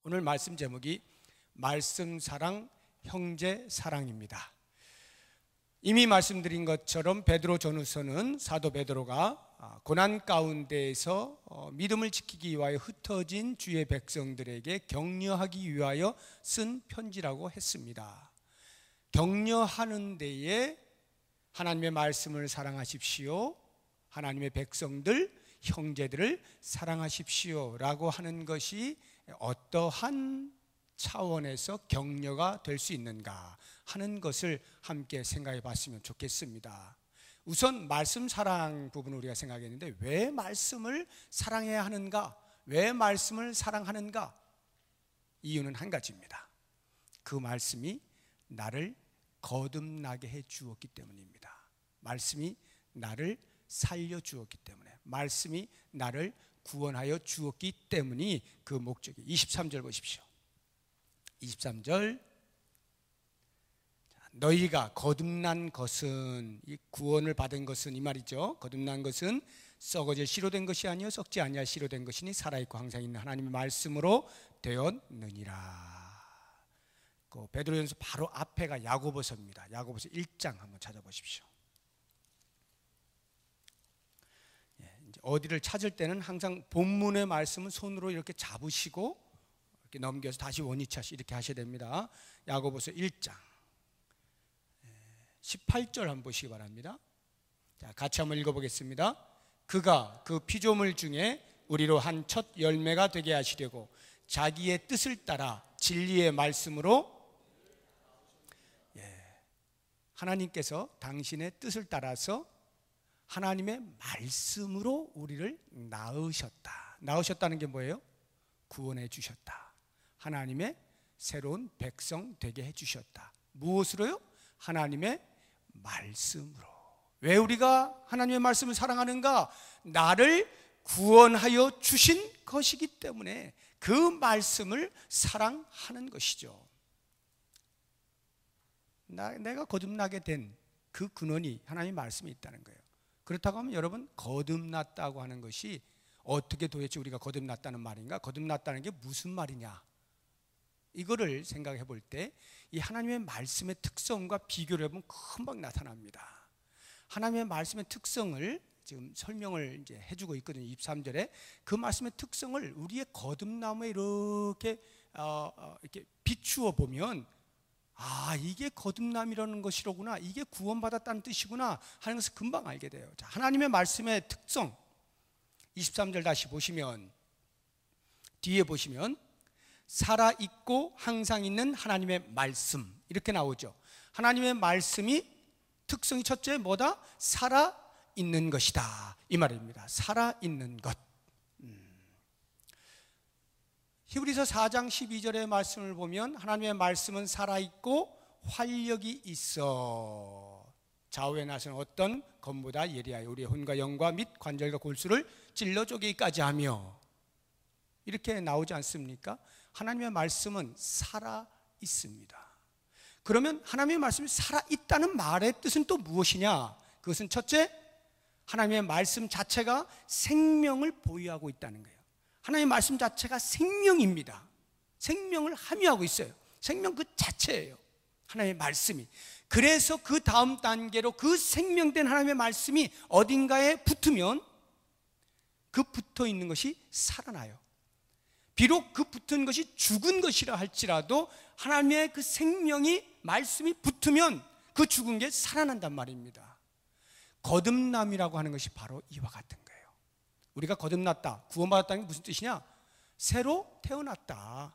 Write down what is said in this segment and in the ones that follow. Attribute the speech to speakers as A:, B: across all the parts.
A: 오늘 말씀 제목이 말씀 사랑, 형제 사랑입니다. 이미 말씀드린 것처럼 베드로 전후서는 사도 베드로가 고난 가운데에서 믿음을 지키기 위하여 흩어진 주의 백성들에게 격려하기 위하여 쓴 편지라고 했습니다. 격려하는 데에 하나님의 말씀을 사랑하십시오, 하나님의 백성들, 형제들을 사랑하십시오 라고 하는 것이 어떠한 차원에서 격려가 될 수 있는가 하는 것을 함께 생각해 봤으면 좋겠습니다. 우선 말씀 사랑 부분을 우리가 생각했는데, 왜 말씀을 사랑해야 하는가? 왜 말씀을 사랑하는가? 이유는 한 가지입니다. 그 말씀이 나를 거듭나게 해 주었기 때문입니다. 말씀이 나를 살려 주었기 때문에, 말씀이 나를 구원하여 주었기 때문이 그 목적이. 23절 보십시오. 23절, 너희가 거듭난 것은, 이 구원을 받은 것은 이 말이죠. 거듭난 것은 썩어질 씨로 된 것이 아니요 썩지 아니할 씨로 된 것이니 살아있고 항상 있는 하나님의 말씀으로 되었느니라. 그 베드로전서 바로 앞에가 야고보서입니다. 야고보서 1장 한번 찾아보십시오. 어디를 찾을 때는 항상 본문의 말씀은 손으로 이렇게 잡으시고 이렇게 넘겨서 다시 원위치 이렇게 하셔야 됩니다. 야고보서 1장 18절 한번 보시기 바랍니다. 자, 같이 한번 읽어보겠습니다. 그가 그 피조물 중에 우리로 한 첫 열매가 되게 하시려고 자기의 뜻을 따라 진리의 말씀으로, 하나님께서 당신의 뜻을 따라서 하나님의 말씀으로 우리를 낳으셨다. 낳으셨다는 게 뭐예요? 구원해 주셨다. 하나님의 새로운 백성 되게 해 주셨다. 무엇으로요? 하나님의 말씀으로. 왜 우리가 하나님의 말씀을 사랑하는가? 나를 구원하여 주신 것이기 때문에 그 말씀을 사랑하는 것이죠. 내가 거듭나게 된 그 근원이 하나님의 말씀이 있다는 거예요. 그렇다고 하면 여러분, 거듭났다고 하는 것이 어떻게 도대체 우리가 거듭났다는 말인가? 거듭났다는 게 무슨 말이냐? 이거를 생각해 볼 때 이 하나님의 말씀의 특성과 비교를 해보면 금방 나타납니다. 하나님의 말씀의 특성을 지금 설명을 이제 해주고 있거든요. 23절에 그 말씀의 특성을 우리의 거듭남에 이렇게 비추어 보면, 아, 이게 거듭남이라는 것이로구나, 이게 구원받았다는 뜻이구나 하는 것을 금방 알게 돼요. 자, 하나님의 말씀의 특성 23절 다시 보시면, 뒤에 보시면 살아있고 항상 있는 하나님의 말씀 이렇게 나오죠. 하나님의 말씀이 특성이 첫째 뭐다? 살아있는 것이다 이 말입니다. 살아있는 것. 히브리서 4장 12절의 말씀을 보면 하나님의 말씀은 살아있고 활력이 있어 좌우에 나서는 어떤 검보다 예리하여 우리의 혼과 영과 및 관절과 골수를 찔러 쪼개기까지 하며, 이렇게 나오지 않습니까? 하나님의 말씀은 살아있습니다. 그러면 하나님의 말씀이 살아있다는 말의 뜻은 또 무엇이냐? 그것은 첫째, 하나님의 말씀 자체가 생명을 보유하고 있다는 거예요. 하나님의 말씀 자체가 생명입니다. 생명을 함유하고 있어요. 생명 그 자체예요, 하나님의 말씀이. 그래서 그 다음 단계로 그 생명된 하나님의 말씀이 어딘가에 붙으면 그 붙어 있는 것이 살아나요. 비록 그 붙은 것이 죽은 것이라 할지라도 하나님의 그 생명이, 말씀이 붙으면 그 죽은 게 살아난단 말입니다. 거듭남이라고 하는 것이 바로 이와 같은 거예요. 우리가 거듭났다, 구원받았다는 게 무슨 뜻이냐? 새로 태어났다,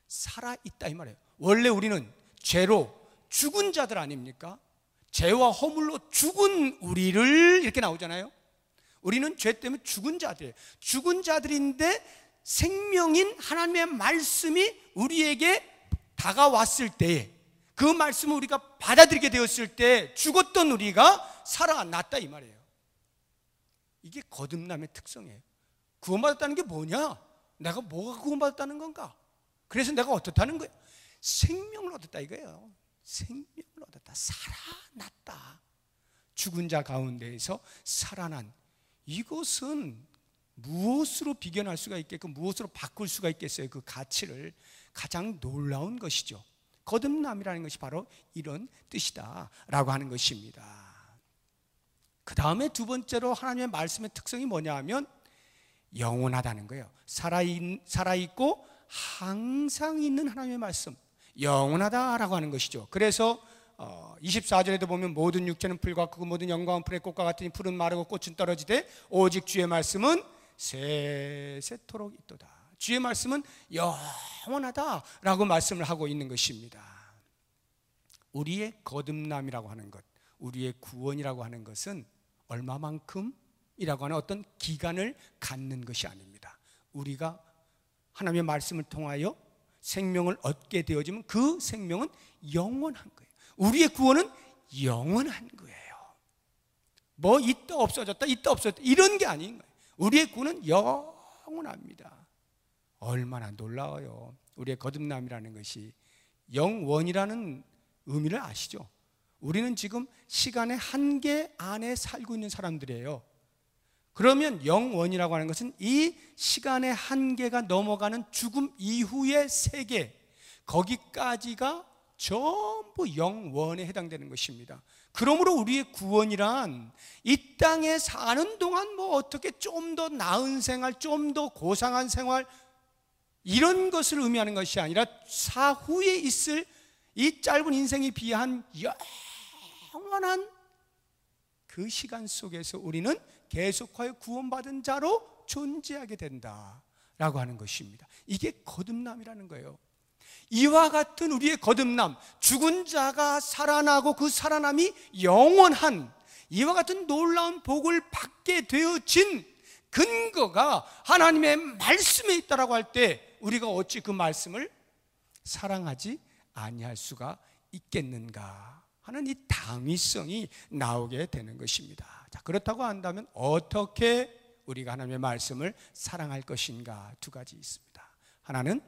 A: 살아있다 이 말이에요. 원래 우리는 죄로 죽은 자들 아닙니까? 죄와 허물로 죽은 우리를 이렇게 나오잖아요. 우리는 죄 때문에 죽은 자들이에요. 죽은 자들인데 생명인 하나님의 말씀이 우리에게 다가왔을 때에, 그 말씀을 우리가 받아들이게 되었을 때 죽었던 우리가 살아났다 이 말이에요. 이게 거듭남의 특성이에요. 구원받았다는 게 뭐냐? 내가 뭐가 구원받았다는 건가? 그래서 내가 어떻다는 거예요? 생명을 얻었다 이거예요. 생명을 얻었다, 살아났다. 죽은 자 가운데에서 살아난, 이것은 무엇으로 비견할 수가 있겠고 무엇으로 바꿀 수가 있겠어요? 그 가치를. 가장 놀라운 것이죠. 거듭남이라는 것이 바로 이런 뜻이다 라고 하는 것입니다. 그 다음에 두 번째로 하나님의 말씀의 특성이 뭐냐 하면 영원하다는 거예요. 살아있고 항상 있는 하나님의 말씀, 영원하다라고 하는 것이죠. 그래서 24절에도 보면 모든 육체는 풀과 그 모든 영광은 풀의 꽃과 같으니 풀은 마르고 꽃은 떨어지되 오직 주의 말씀은 세세토록 있도다. 주의 말씀은 영원하다라고 말씀을 하고 있는 것입니다. 우리의 거듭남이라고 하는 것, 우리의 구원이라고 하는 것은 얼마만큼이라고 하는 어떤 기간을 갖는 것이 아닙니다. 우리가 하나님의 말씀을 통하여 생명을 얻게 되어지면 그 생명은 영원한 거예요. 우리의 구원은 영원한 거예요. 뭐 있다 없어졌다 있다 없어졌다 이런 게 아닌 거예요. 우리의 구원은 영원합니다. 얼마나 놀라워요. 우리의 거듭남이라는 것이 영원이라는 의미를 아시죠? 우리는 지금 시간의 한계 안에 살고 있는 사람들이에요. 그러면 영원이라고 하는 것은 이 시간의 한계가 넘어가는 죽음 이후의 세계, 거기까지가 전부 영원에 해당되는 것입니다. 그러므로 우리의 구원이란 이 땅에 사는 동안 뭐 어떻게 좀 더 나은 생활, 좀 더 고상한 생활 이런 것을 의미하는 것이 아니라 사후에 있을 이 짧은 인생에 비한 영원한 그 시간 속에서 우리는 계속하여 구원받은 자로 존재하게 된다라고 하는 것입니다. 이게 거듭남이라는 거예요. 이와 같은 우리의 거듭남, 죽은 자가 살아나고 그 살아남이 영원한 이와 같은 놀라운 복을 받게 되어진 근거가 하나님의 말씀에 있다라고 할 때 우리가 어찌 그 말씀을 사랑하지 아니할 수가 있겠는가 하는 이 당위성이 나오게 되는 것입니다. 자, 그렇다고 한다면 어떻게 우리가 하나님의 말씀을 사랑할 것인가 두 가지 있습니다. 하나는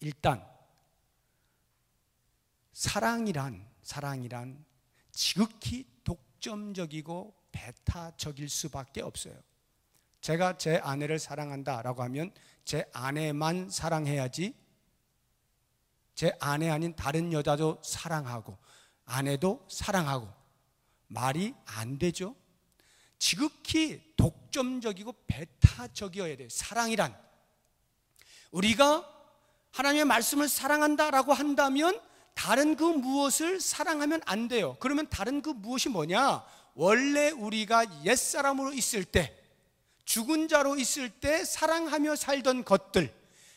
A: 일단 사랑이란 지극히 독점적이고 배타적일 수밖에 없어요. 제가 제 아내를 사랑한다라고 하면 제 아내만 사랑해야지 제 아내 아닌 다른 여자도 사랑하고 아내도 사랑하고 말이 안 되죠. 지극히 독점적이고 배타적이어야 돼요. 사랑이란 우리가 하나님의 말씀을 사랑한다라고 한다면 다른 그 무엇을 사랑하면 안 돼요. 그러면 다른 그 무엇이 뭐냐? 원래 우리가 옛사람으로 있을 때 죽은 자로 있을 때 사랑하며 살던 것들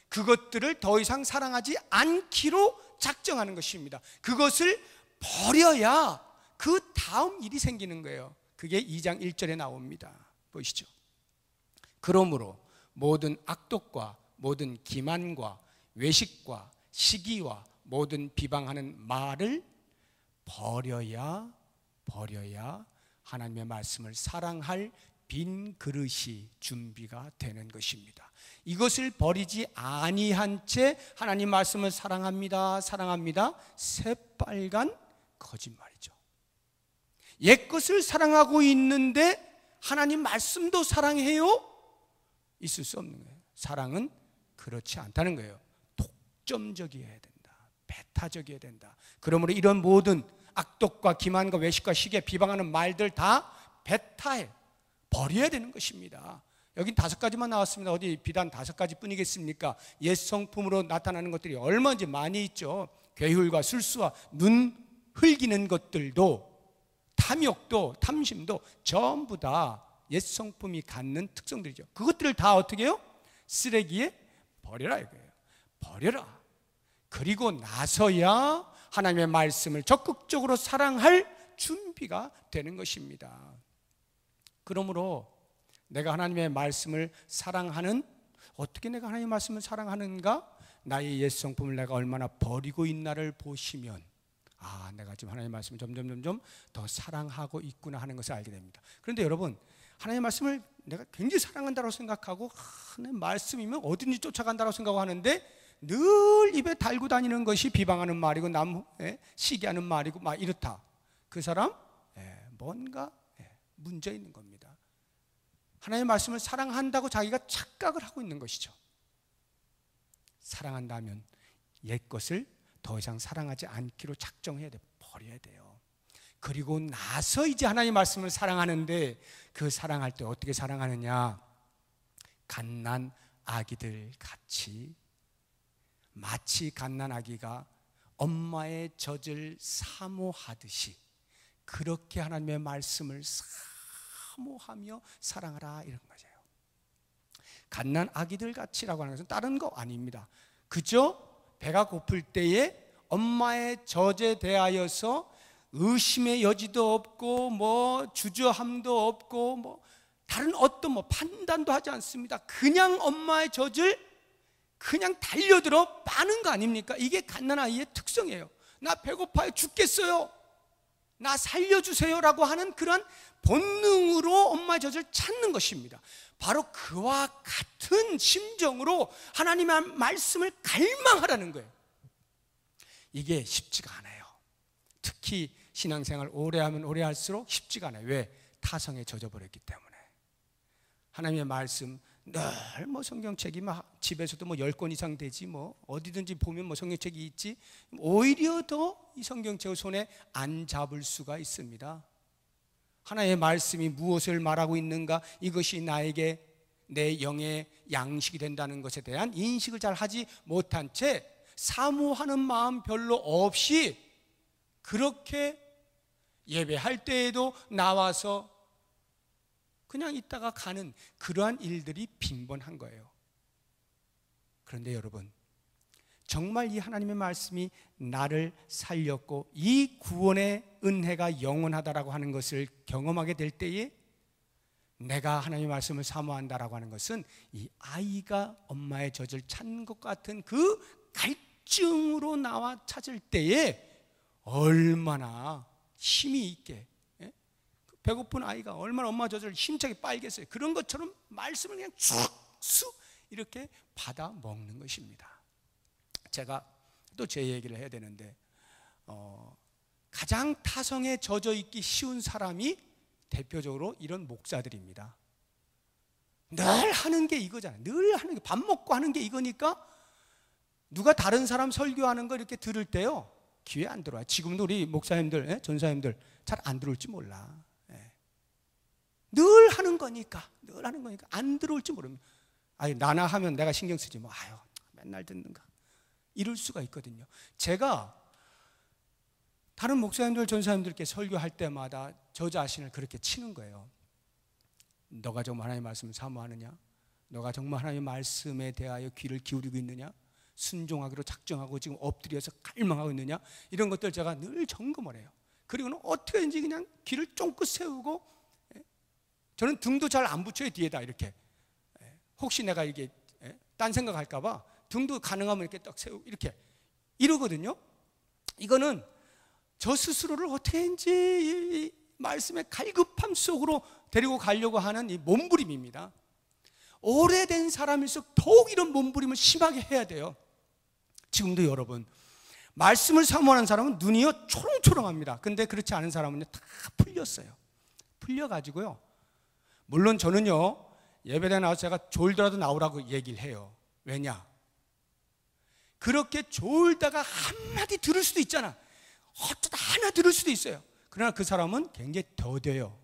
A: 그것들을 더 이상 사랑하지 않기로 작정하는 것입니다. 그것을 버려야 그 다음 일이 생기는 거예요. 그게 2장 1절에 나옵니다. 보시죠. 그러므로 모든 악독과 모든 기만과 외식과 시기와 모든 비방하는 말을 버려야 하나님의 말씀을 사랑할 빈 그릇이 준비가 되는 것입니다. 이것을 버리지 아니한 채 하나님 말씀을 사랑합니다. 새빨간 거짓말이죠. 옛것을 사랑하고 있는데 하나님 말씀도 사랑해요? 있을 수 없는 거예요. 사랑은 그렇지 않다는 거예요. 독점적이어야 된다. 배타적이어야 된다. 그러므로 이런 모든 악독과 기만과 외식과 시기에 비방하는 말들 다 배타해 버려야 되는 것입니다. 여긴 5가지만 나왔습니다. 어디 비단 5가지 뿐이겠습니까? 옛 성품으로 나타나는 것들이 얼마든지 많이 있죠. 괴휼과 술수와 눈 흘기는 것들도 탐욕도 탐심도 전부 다 옛 성품이 갖는 특성들이죠. 그것들을 다 어떻게 해요? 쓰레기에 버려라 이거예요. 버려라. 그리고 나서야 하나님의 말씀을 적극적으로 사랑할 준비가 되는 것입니다. 그러므로 내가 하나님의 말씀을 사랑하는 어떻게 내가 하나님의 말씀을 사랑하는가? 나의 옛 성품을 내가 얼마나 버리고 있나를 보시면 내가 지금 하나님의 말씀을 점점 더 사랑하고 있구나 하는 것을 알게 됩니다. 그런데 여러분 하나님의 말씀을 내가 굉장히 사랑한다고 생각하고 하나님의 말씀이면 어딘지 쫓아간다고 생각하고 하는데 늘 입에 달고 다니는 것이 비방하는 말이고 남 시기하는 말이고 막 이렇다. 그 사람 뭔가 문제 있는 겁니다. 하나님의 말씀을 사랑한다고 자기가 착각을 하고 있는 것이죠. 사랑한다면 옛것을 더 이상 사랑하지 않기로 작정해야 돼. 버려야 돼요. 그리고 나서 이제 하나님의 말씀을 사랑하는데, 그 사랑할 때 어떻게 사랑하느냐? 갓난 아기들 같이, 마치 갓난 아기가 엄마의 젖을 사모하듯이 그렇게 하나님의 말씀을 사모하며 사랑하라, 이런 거죠. 갓난 아기들 같이라고 하는 것은 다른 거 아닙니다. 그저 배가 고플 때에 엄마의 젖에 대하여서 의심의 여지도 없고 뭐 주저함도 없고 뭐 다른 어떤 뭐 판단도 하지 않습니다. 그냥 엄마의 젖을 그냥 달려들어 빠는 거 아닙니까? 이게 갓난아이의 특성이에요. 나 배고파요, 죽겠어요, 나 살려주세요 라고 하는 그런 본능으로 엄마의 젖을 찾는 것입니다. 바로 그와 같은 심정으로 하나님의 말씀을 갈망하라는 거예요. 이게 쉽지가 않아요. 특히 신앙생활 오래 하면 오래 할수록 쉽지가 않아요. 왜? 타성에 젖어버렸기 때문에. 하나님의 말씀 늘 뭐 성경책이 막 집에서도 뭐 10권 이상 되지, 뭐 어디든지 보면 뭐 성경책이 있지, 오히려 더 이 성경책을 손에 안 잡을 수가 있습니다. 하나님의 말씀이 무엇을 말하고 있는가, 이것이 나에게 내 영의 양식이 된다는 것에 대한 인식을 잘 하지 못한 채 사모하는 마음 별로 없이 그렇게 예배할 때에도 나와서 그냥 있다가 가는 그러한 일들이 빈번한 거예요. 그런데 여러분, 정말 이 하나님의 말씀이 나를 살렸고 이 구원의 은혜가 영원하다라고 하는 것을 경험하게 될 때에 내가 하나님의 말씀을 사모한다라고 하는 것은 이 아이가 엄마의 젖을 찾는 것 같은 그 갈증으로 나와 찾을 때에 얼마나 힘이 있게, 배고픈 아이가 얼마나 엄마 젖을 힘차게 빨겠어요. 그런 것처럼 말씀을 그냥 쑥쑥 이렇게 받아 먹는 것입니다. 제가 또 제 얘기를 해야 되는데, 가장 타성에 젖어 있기 쉬운 사람이 대표적으로 이런 목사들입니다. 늘 하는 게 이거잖아요. 늘 하는 게, 밥 먹고 하는 게 이거니까 누가 다른 사람 설교하는 거 이렇게 들을 때요, 귀에 안 들어와요. 지금도 우리 목사님들, 전사님들 잘 안 들어올지 몰라. 늘 하는 거니까, 늘 하는 거니까 안 들어올지 모릅니다. 아니, 나나 하면 내가 신경 쓰지 뭐, 아유 맨날 듣는가, 이럴 수가 있거든요. 제가 다른 목사님들, 전사님들께 설교할 때마다 저 자신을 그렇게 치는 거예요. 너가 정말 하나님의 말씀을 사모하느냐? 너가 정말 하나님의 말씀에 대하여 귀를 기울이고 있느냐? 순종하기로 작정하고 지금 엎드려서 갈망하고 있느냐? 이런 것들 제가 늘 점검을 해요. 그리고는 어떻게든지 그냥 귀를 쫑긋 세우고, 저는 등도 잘 안 붙여요, 뒤에다 이렇게. 혹시 내가 이게 딴 생각할까 봐 등도 가능하면 이렇게 딱 세우고 이렇게 이러거든요. 이거는 저 스스로를 어떻게든지 이 말씀의 갈급함 속으로 데리고 가려고 하는 이 몸부림입니다. 오래된 사람일수록 더욱 이런 몸부림을 심하게 해야 돼요. 지금도 여러분, 말씀을 사모하는 사람은 눈이요 초롱초롱합니다. 근데 그렇지 않은 사람은요 다 풀렸어요. 풀려가지고요, 물론 저는요 예배당에 나와서 제가 졸더라도 나오라고 얘기를 해요. 왜냐? 그렇게 졸다가 한마디 들을 수도 있잖아. 어쩌다 하나 들을 수도 있어요. 그러나 그 사람은 굉장히 더뎌요.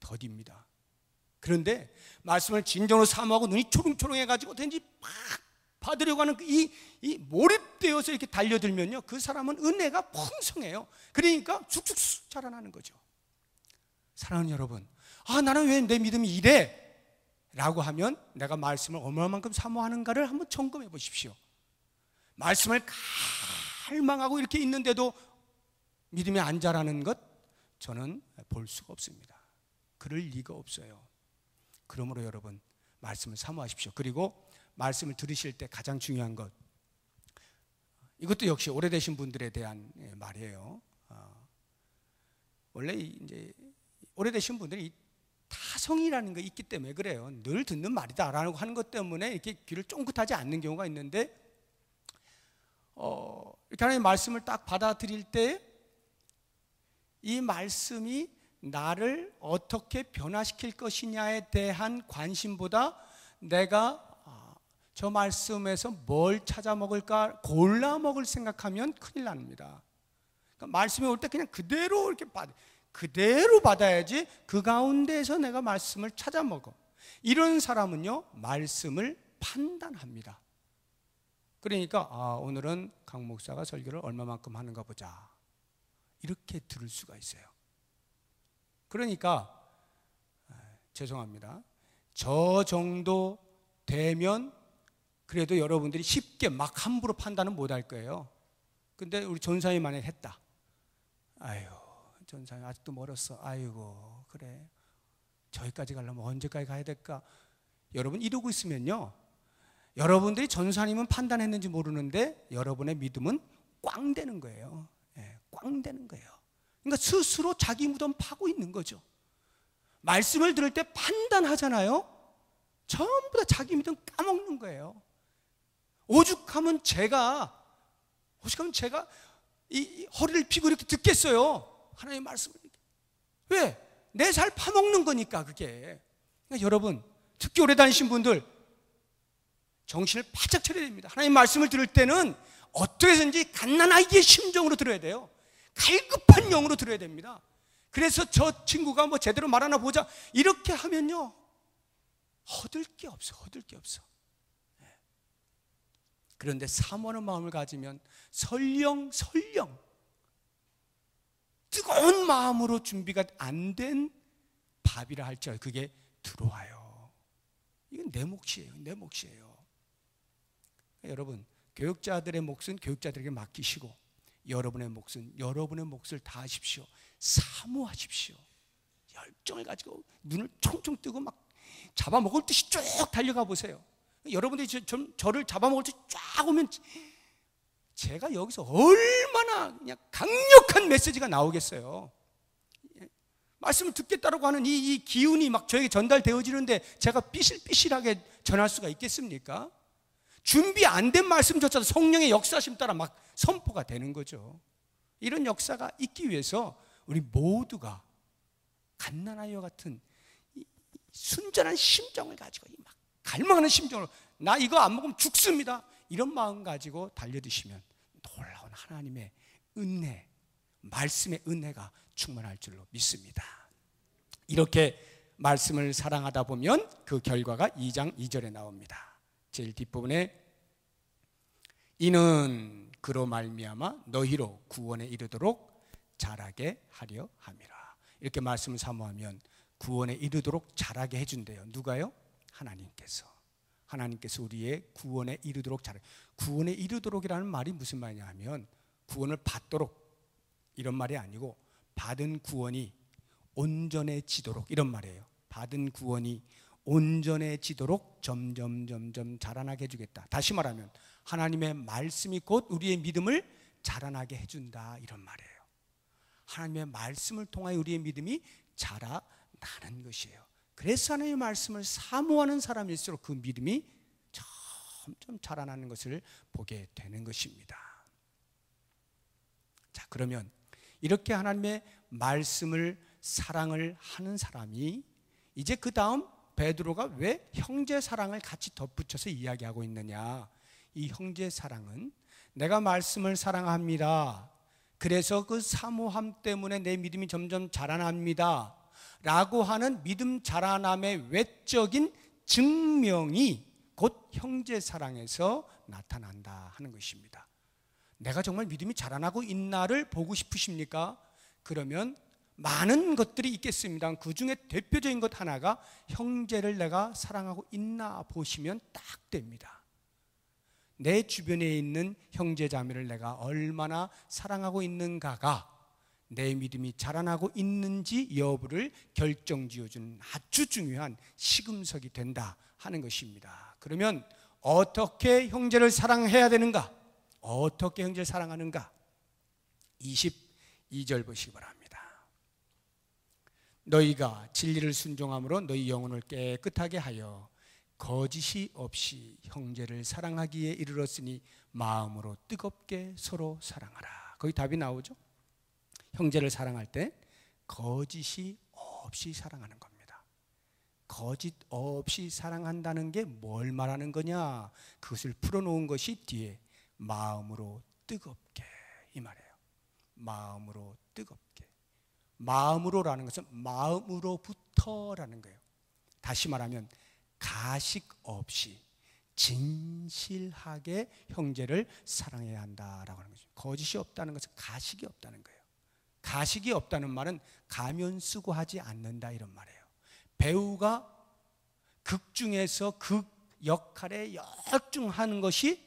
A: 더딥니다. 그런데 말씀을 진정으로 사모하고 눈이 초롱초롱해가지고 어떻게든지 막 받으려고 하는 이 몰입되어서 이렇게 달려들면요, 그 사람은 은혜가 풍성해요. 그러니까 쑥쑥 자라나는 거죠. 사랑하는 여러분, 나는 왜 내 믿음이 이래? 라고 하면 내가 말씀을 얼마만큼 사모하는가를 한번 점검해 보십시오. 말씀을 갈망하고 이렇게 있는데도 믿음이 안 자라는 것, 저는 볼 수가 없습니다. 그럴 리가 없어요. 그러므로 여러분, 말씀을 사모하십시오. 그리고 말씀을 들으실 때 가장 중요한 것, 이것도 역시 오래되신 분들에 대한 말이에요. 원래 이제 오래되신 분들이 타성이라는 게 있기 때문에 그래요. 늘 듣는 말이다라고 하는 것 때문에 이렇게 귀를 쫑긋하지 않는 경우가 있는데, 이렇게 하나님의 말씀을 딱 받아들일 때 이 말씀이 나를 어떻게 변화시킬 것이냐에 대한 관심보다 내가 저 말씀에서 뭘 찾아 먹을까 골라 먹을 생각하면 큰일 납니다. 그러니까 말씀이 올 때 그냥 그대로 이렇게 그대로 받아야지 그 가운데에서 내가 말씀을 찾아 먹어. 이런 사람은요, 말씀을 판단합니다. 그러니까 오늘은 강 목사가 설교를 얼마만큼 하는가 보자, 이렇게 들을 수가 있어요. 그러니까 죄송합니다. 저 정도 되면 그래도 여러분들이 쉽게 막 함부로 판단은 못할 거예요. 근데 우리 전사님 만약 했다. 아유, 전사님 아직도 멀었어. 아이고, 그래. 저기까지 가려면 언제까지 가야 될까? 여러분 이러고 있으면요, 여러분들이 전사님은 판단했는지 모르는데 여러분의 믿음은 꽝 되는 거예요. 꽝 되는 거예요. 그러니까 스스로 자기 무덤 파고 있는 거죠. 말씀을 들을 때 판단하잖아요. 전부 다 자기 믿음 까먹는 거예요. 오죽하면 제가 이 허리를 펴고 이렇게 듣겠어요. 하나님의 말씀을. 왜? 내 살 파먹는 거니까 그게. 그러니까 여러분, 특히 오래 다니신 분들 정신을 바짝 차려야 됩니다. 하나님의 말씀을 들을 때는 어떻게든지 갓난아기의 심정으로 들어야 돼요. 갈급한 영으로 들어야 됩니다. 그래서 저 친구가 뭐 제대로 말하나 보자 이렇게 하면요, 얻을 게 없어. 그런데 사모하는 마음을 가지면 설령 뜨거운 마음으로 준비가 안 된 밥이라 할지라도 그게 들어와요. 이건 내 몫이에요. 여러분, 교육자들의 몫은 교육자들에게 맡기시고 여러분의 몫은 여러분의 몫을 다하십시오. 사모하십시오. 열정을 가지고 눈을 총총 뜨고 막 잡아먹을 듯이 쭉 달려가 보세요. 여러분들이 저를 잡아먹을 듯이 쫙 오면 제가 여기서 얼마나 그냥 강력한 메시지가 나오겠어요. 말씀을 듣겠다라고 하는 이 기운이 막 저에게 전달되어지는데 제가 삐실삐실하게 전할 수가 있겠습니까? 준비 안 된 말씀조차도 성령의 역사심 따라 막 선포가 되는 거죠. 이런 역사가 있기 위해서 우리 모두가 갓난아이와 같은 순전한 심정을 가지고 막 갈망하는 심정으로, 나 이거 안 먹으면 죽습니다, 이런 마음 가지고 달려드시면 놀라운 하나님의 은혜, 말씀의 은혜가 충만할 줄로 믿습니다. 이렇게 말씀을 사랑하다 보면 그 결과가 2장 2절에 나옵니다. 제일 뒷부분에 이는 그로 말미암아 너희로 구원에 이르도록 자라게 하려 함이라. 이렇게 말씀을 사모하면 구원에 이르도록 자라게 해준대요. 누가요? 하나님께서 우리의 구원에 이르도록 자라. 구원에 이르도록이라는 말이 무슨 말이냐 하면 구원을 받도록 이런 말이 아니고 받은 구원이 온전해지도록 이런 말이에요. 받은 구원이 온전해지도록 점점 자라나게 해주겠다. 다시 말하면 하나님의 말씀이 곧 우리의 믿음을 자라나게 해준다, 이런 말이에요. 하나님의 말씀을 통하여 우리의 믿음이 자라나는 것이에요. 그래서 하나님의 말씀을 사모하는 사람일수록 그 믿음이 점점 자라나는 것을 보게 되는 것입니다. 자, 그러면 이렇게 하나님의 말씀을 사랑을 하는 사람이 이제 그 다음 베드로가 왜 형제 사랑을 같이 덧붙여서 이야기하고 있느냐. 이 형제 사랑은 내가 말씀을 사랑합니다, 그래서 그 사모함 때문에 내 믿음이 점점 자라납니다 라고 하는 믿음 자라남의 외적인 증명이 곧 형제 사랑에서 나타난다 하는 것입니다. 내가 정말 믿음이 자라나고 있나를 보고 싶으십니까? 그러면 많은 것들이 있겠습니다. 그 중에 대표적인 것 하나가 형제를 내가 사랑하고 있나 보시면 딱 됩니다. 내 주변에 있는 형제 자매를 내가 얼마나 사랑하고 있는가가 내 믿음이 자라나고 있는지 여부를 결정지어주는 아주 중요한 시금석이 된다 하는 것입니다. 그러면 어떻게 형제를 사랑해야 되는가? 어떻게 형제를 사랑하는가? 22절 보시기 바랍니다. 너희가 진리를 순종함으로 너희 영혼을 깨끗하게 하여 거짓이 없이 형제를 사랑하기에 이르렀으니 마음으로 뜨겁게 서로 사랑하라. 거기 답이 나오죠. 형제를 사랑할 때 거짓이 없이 사랑하는 겁니다. 거짓 없이 사랑한다는 게 뭘 말하는 거냐? 그것을 풀어놓은 것이 뒤에 마음으로 뜨겁게 이 말이에요. 마음으로 뜨겁게. 마음으로라는 것은 마음으로부터라는 거예요. 다시 말하면 가식 없이 진실하게 형제를 사랑해야 한다라고 하는 거죠. 거짓이 없다는 것은 가식이 없다는 거예요. 가식이 없다는 말은 가면 쓰고 하지 않는다 이런 말이에요. 배우가 극 중에서 극 역할에 열중하는 것이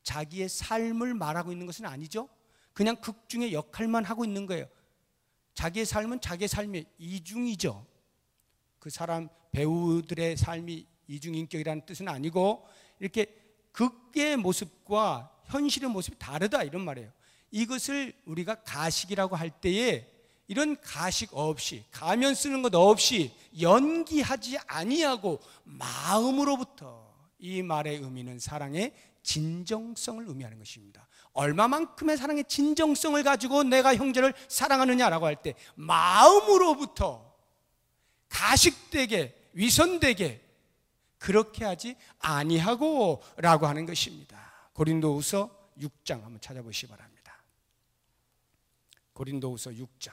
A: 자기의 삶을 말하고 있는 것은 아니죠. 그냥 극 중의 역할만 하고 있는 거예요. 자기의 삶은 자기의 삶의 이중이죠. 그 사람 배우들의 삶이 이중인격이라는 뜻은 아니고 이렇게 극의 모습과 현실의 모습이 다르다 이런 말이에요. 이것을 우리가 가식이라고 할 때에 이런 가식 없이 가면 쓰는 것 없이 연기하지 아니하고 마음으로부터 이 말의 의미는 사랑의 진정성을 의미하는 것입니다. 얼마만큼의 사랑의 진정성을 가지고 내가 형제를 사랑하느냐라고 할 때 마음으로부터 가식되게 위선되게 그렇게 하지 아니하고 라고 하는 것입니다. 고린도후서 6장 한번 찾아보시기 바랍니다. 고린도후서 6장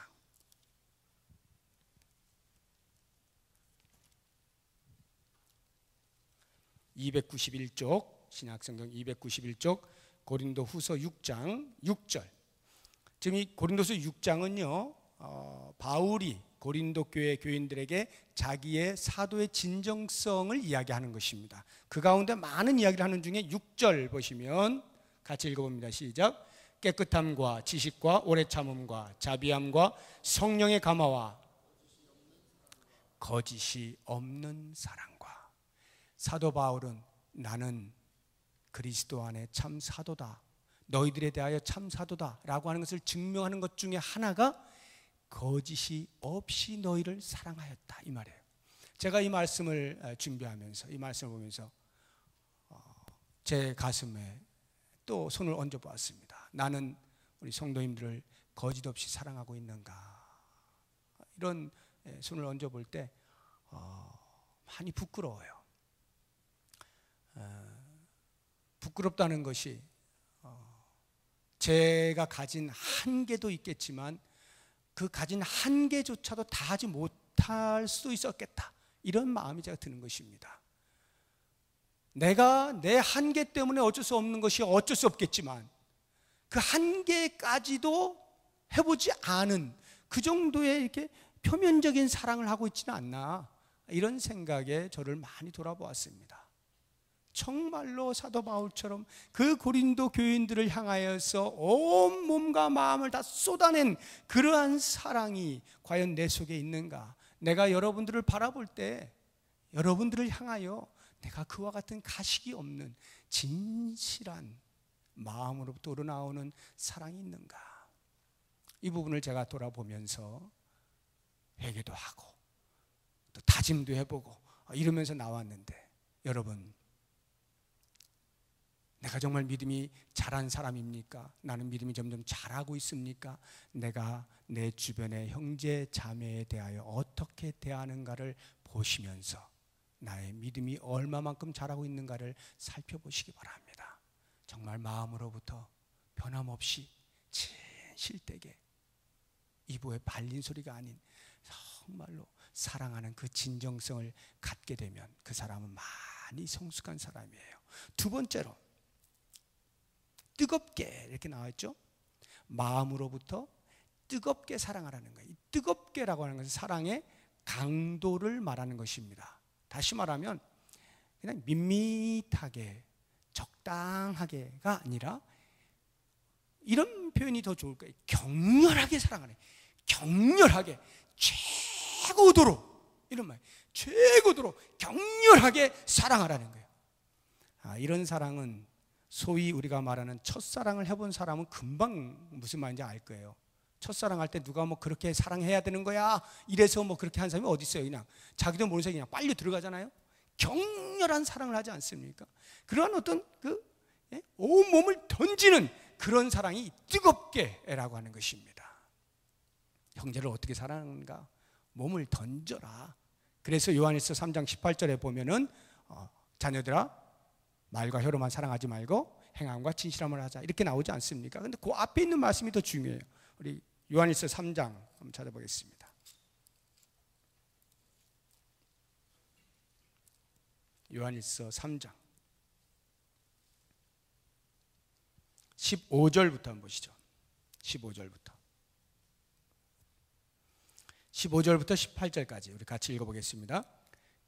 A: 291쪽 신약성경 291쪽 고린도후서 6장 6절. 지금 이 고린도서 6장은요 바울이 고린도 교회 교인들에게 자기의 사도의 진정성을 이야기하는 것입니다. 그 가운데 많은 이야기를 하는 중에 6절 보시면 같이 읽어봅니다. 시작. 깨끗함과 지식과 오래 참음과 자비함과 성령의 감화와 거짓이 없는 사랑과. 사도 바울은 나는 그리스도 안에 참 사도다, 너희들에 대하여 참 사도다 라고 하는 것을 증명하는 것 중에 하나가 거짓이 없이 너희를 사랑하였다 이 말이에요. 제가 이 말씀을 준비하면서 이 말씀을 보면서 제 가슴에 또 손을 얹어 보았습니다. 나는 우리 성도님들을 거짓 없이 사랑하고 있는가, 이런 손을 얹어 볼 때 많이 부끄러워요. 부끄럽다는 것이 제가 가진 한계도 있겠지만 그 가진 한계조차도 다 하지 못할 수도 있었겠다, 이런 마음이 제가 드는 것입니다. 내가 내 한계 때문에 어쩔 수 없는 것이 어쩔 수 없겠지만 그 한계까지도 해보지 않은 그 정도의 이렇게 표면적인 사랑을 하고 있지는 않나, 이런 생각에 저를 많이 돌아보았습니다. 정말로 사도 바울처럼 그 고린도 교인들을 향하여서 온 몸과 마음을 다 쏟아낸 그러한 사랑이 과연 내 속에 있는가? 내가 여러분들을 바라볼 때 여러분들을 향하여 내가 그와 같은 가식이 없는 진실한 마음으로부터 우러나오는 사랑이 있는가? 이 부분을 제가 돌아보면서 회개도 하고 또 다짐도 해보고 이러면서 나왔는데, 여러분, 내가 정말 믿음이 잘한 사람입니까? 나는 믿음이 점점 잘하고 있습니까? 내가 내 주변의 형제 자매에 대하여 어떻게 대하는가를 보시면서 나의 믿음이 얼마만큼 잘하고 있는가를 살펴보시기 바랍니다. 정말 마음으로부터 변함없이 진실되게 이보에 발린 소리가 아닌 정말로 사랑하는 그 진정성을 갖게 되면 그 사람은 많이 성숙한 사람이에요. 두 번째로 뜨겁게 이렇게 나와있죠. 마음으로부터 뜨겁게 사랑하라는 거예요. 이 뜨겁게라고 하는 것은 사랑의 강도를 말하는 것입니다. 다시 말하면 그냥 밋밋하게 적당하게가 아니라 이런 표현이 더 좋을 거예요. 격렬하게 사랑하네. 격렬하게 최고도로, 이런 말, 최고도로 격렬하게 사랑하라는 거예요. 이런 사랑은 소위 우리가 말하는 첫사랑을 해본 사람은 금방 무슨 말인지 알 거예요. 첫사랑 할 때 누가 뭐 그렇게 사랑해야 되는 거야 이래서 뭐 그렇게 한 사람이 어디 있어요. 그냥 자기도 모르면서 그냥 빨리 들어가잖아요. 격렬한 사랑을 하지 않습니까? 그러한 어떤 그 온몸을 던지는 그런 사랑이 뜨겁게라고 하는 것입니다. 형제를 어떻게 사랑하는가? 몸을 던져라. 그래서 요한일서 3장 18절에 보면은 자녀들아 말과 혀로만 사랑하지 말고 행함과 진실함을 하자 이렇게 나오지 않습니까? 근데 그 앞에 있는 말씀이 더 중요해요. 우리 요한일서 3장 한번 찾아보겠습니다. 요한일서 3장 15절부터 한번 보시죠. 15절부터 18절까지 우리 같이 읽어보겠습니다.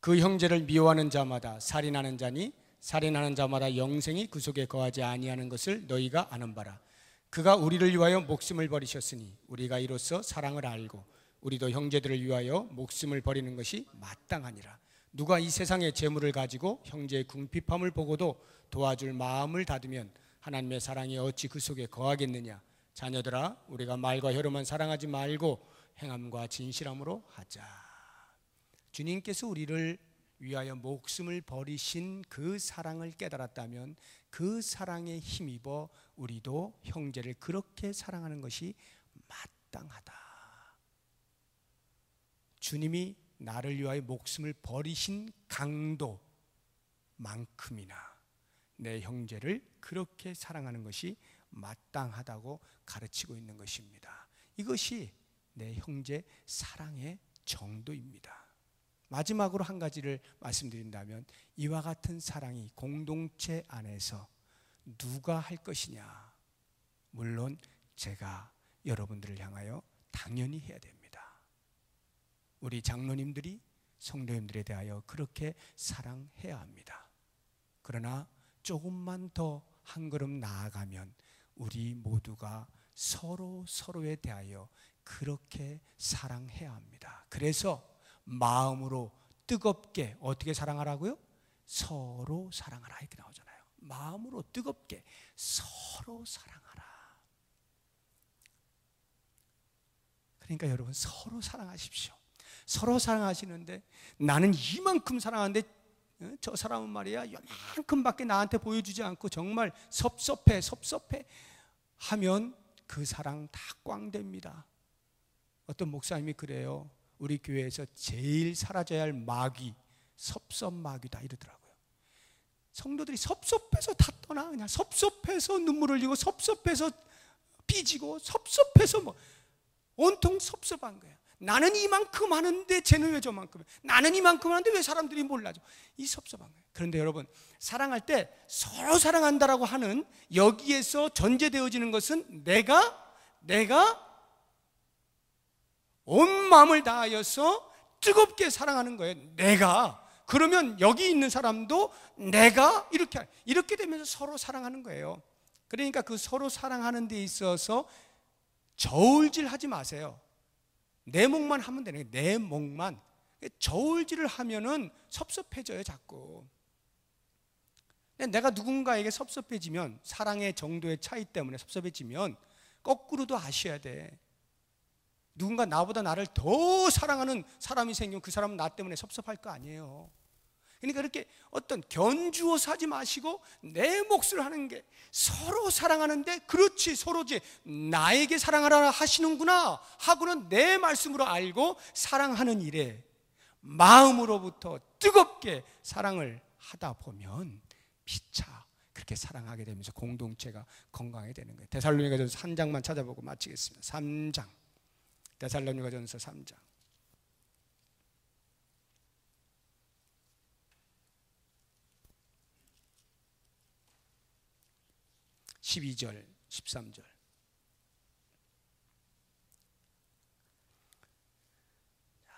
A: 그 형제를 미워하는 자마다 살인하는 자니 살인하는 자마다 영생이 그 속에 거하지 아니하는 것을 너희가 아는 바라. 그가 우리를 위하여 목숨을 버리셨으니 우리가 이로써 사랑을 알고 우리도 형제들을 위하여 목숨을 버리는 것이 마땅하니라. 누가 이 세상의 재물을 가지고 형제의 궁핍함을 보고도 도와줄 마음을 닫으면 하나님의 사랑이 어찌 그 속에 거하겠느냐. 자녀들아 우리가 말과 혀로만 사랑하지 말고 행함과 진실함으로 하자. 주님께서 우리를 위하여 목숨을 버리신 그 사랑을 깨달았다면 그 사랑에 힘입어 우리도 형제를 그렇게 사랑하는 것이 마땅하다. 주님이 나를 위하여 목숨을 버리신 강도만큼이나 내 형제를 그렇게 사랑하는 것이 마땅하다고 가르치고 있는 것입니다. 이것이 내 형제 사랑의 정도입니다. 마지막으로 한 가지를 말씀드린다면 이와 같은 사랑이 공동체 안에서 누가 할 것이냐? 물론 제가 여러분들을 향하여 당연히 해야 됩니다. 우리 장로님들이 성도님들에 대하여 그렇게 사랑해야 합니다. 그러나 조금만 더 한 걸음 나아가면 우리 모두가 서로에 대하여 그렇게 사랑해야 합니다. 그래서 마음으로 뜨겁게 어떻게 사랑하라고요? 서로 사랑하라 이렇게 나오잖아요. 마음으로 뜨겁게 서로 사랑하라. 그러니까 여러분 서로 사랑하십시오. 서로 사랑하시는데 나는 이만큼 사랑하는데 저 사람은 말이야 요만큼밖에 나한테 보여주지 않고 정말 섭섭해 하면 그 사랑 다 꽝됩니다. 어떤 목사님이 그래요. 우리 교회에서 제일 사라져야 할 마귀 섭섭마귀다 이러더라고요. 성도들이 섭섭해서 다 떠나. 그냥 섭섭해서 눈물 흘리고 섭섭해서 삐지고 섭섭해서 뭐 온통 섭섭한 거예요. 나는 이만큼 하는데 쟤는 왜 저만큼 해? 나는 이만큼 하는데 왜 사람들이 몰라줘? 이 섭섭한 거예요. 그런데 여러분 사랑할 때 서로 사랑한다라고 하는 여기에서 전제되어지는 것은 내가 온 마음을 다하여서 뜨겁게 사랑하는 거예요. 내가. 그러면 여기 있는 사람도 내가 이렇게 되면서 서로 사랑하는 거예요. 그러니까 그 서로 사랑하는 데 있어서 저울질 하지 마세요. 내 몫만 하면 되는 거예요. 내 몫만. 저울질을 하면은 섭섭해져요, 자꾸. 내가 누군가에게 섭섭해지면 사랑의 정도의 차이 때문에 섭섭해지면 거꾸로도 아셔야 돼. 누군가 나보다 나를 더 사랑하는 사람이 생기면 그 사람은 나 때문에 섭섭할 거 아니에요. 그러니까 이렇게 어떤 견주어서 하지 마시고 내 몫을 하는 게 서로 사랑하는데 그렇지 서로지 나에게 사랑하라 하시는구나 하고는 내 말씀으로 알고 사랑하는 일에 마음으로부터 뜨겁게 사랑을 하다 보면 피차 그렇게 사랑하게 되면서 공동체가 건강하게 되는 거예요. 데살로니가전서 3장만 찾아보고 마치겠습니다. 3장 데살로니가전서 3장 12절 13절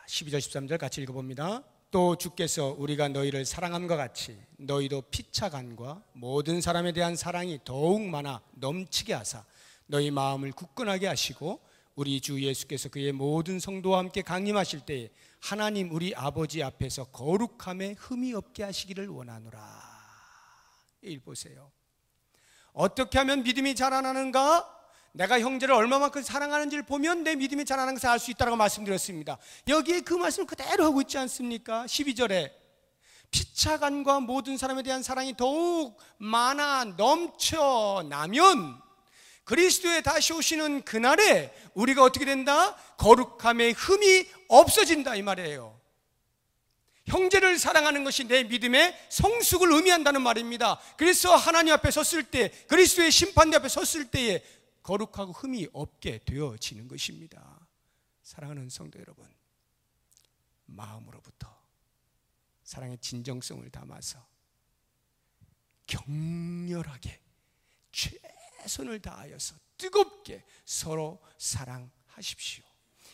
A: 12절 13절 같이 읽어봅니다. 또 주께서 우리가 너희를 사랑함과 같이 너희도 피차간과 모든 사람에 대한 사랑이 더욱 많아 넘치게 하사 너희 마음을 굳건하게 하시고 우리 주 예수께서 그의 모든 성도와 함께 강림하실 때에 하나님 우리 아버지 앞에서 거룩함에 흠이 없게 하시기를 원하노라. 읽보세요. 어떻게 하면 믿음이 자라나는가? 내가 형제를 얼마만큼 사랑하는지를 보면 내 믿음이 자라나는 것을 알 수 있다고 말씀드렸습니다. 여기에 그 말씀을 그대로 하고 있지 않습니까? 12절에 피차간과 모든 사람에 대한 사랑이 더욱 많아 넘쳐나면 그리스도에 다시 오시는 그날에 우리가 어떻게 된다? 거룩함의 흠이 없어진다 이 말이에요. 형제를 사랑하는 것이 내 믿음의 성숙을 의미한다는 말입니다. 그래서 하나님 앞에 섰을 때, 그리스도의 심판대 앞에 섰을 때에 거룩하고 흠이 없게 되어지는 것입니다. 사랑하는 성도 여러분, 마음으로부터 사랑의 진정성을 담아서 격렬하게 최선을 다하여서 뜨겁게 서로 사랑하십시오.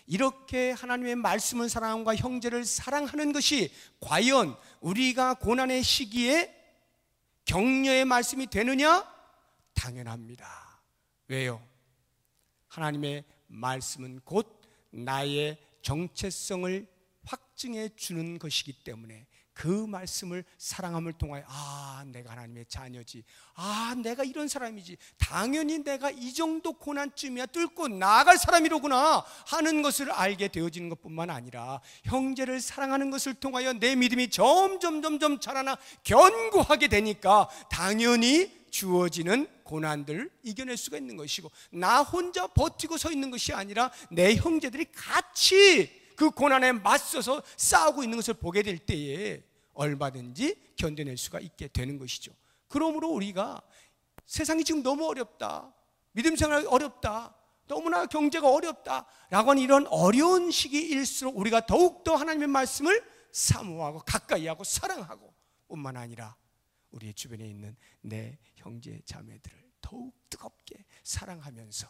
A: 이렇게 하나님의 말씀을 사랑함과 형제를 사랑하는 것이 과연 우리가 고난의 시기에 격려의 말씀이 되느냐? 당연합니다. 왜요? 하나님의 말씀은 곧 나의 정체성을 확증해 주는 것이기 때문에 그 말씀을 사랑함을 통하여 내가 하나님의 자녀지, 내가 이런 사람이지, 당연히 내가 이 정도 고난쯤이야 뚫고 나아갈 사람이로구나 하는 것을 알게 되어지는 것뿐만 아니라 형제를 사랑하는 것을 통하여 내 믿음이 점점 자라나 견고하게 되니까 당연히 주어지는 고난들을 이겨낼 수가 있는 것이고, 나 혼자 버티고 서 있는 것이 아니라 내 형제들이 같이 그 고난에 맞서서 싸우고 있는 것을 보게 될 때에 얼마든지 견뎌낼 수가 있게 되는 것이죠. 그러므로 우리가 세상이 지금 너무 어렵다, 믿음 생활이 어렵다, 너무나 경제가 어렵다 라고 하는 이런 어려운 시기일수록 우리가 더욱더 하나님의 말씀을 사모하고 가까이하고 사랑하고 뿐만 아니라 우리의 주변에 있는 내 형제 자매들을 더욱 뜨겁게 사랑하면서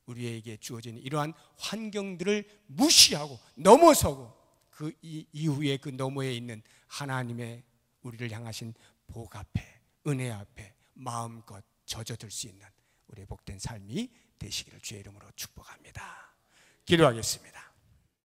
A: 우리에게 주어진 이러한 환경들을 무시하고 넘어서고 그 이후에 그 너머에 있는 하나님의 우리를 향하신 복 앞에, 은혜 앞에 마음껏 젖어들 수 있는 우리의 복된 삶이 되시기를 주의 이름으로 축복합니다. 기도하겠습니다.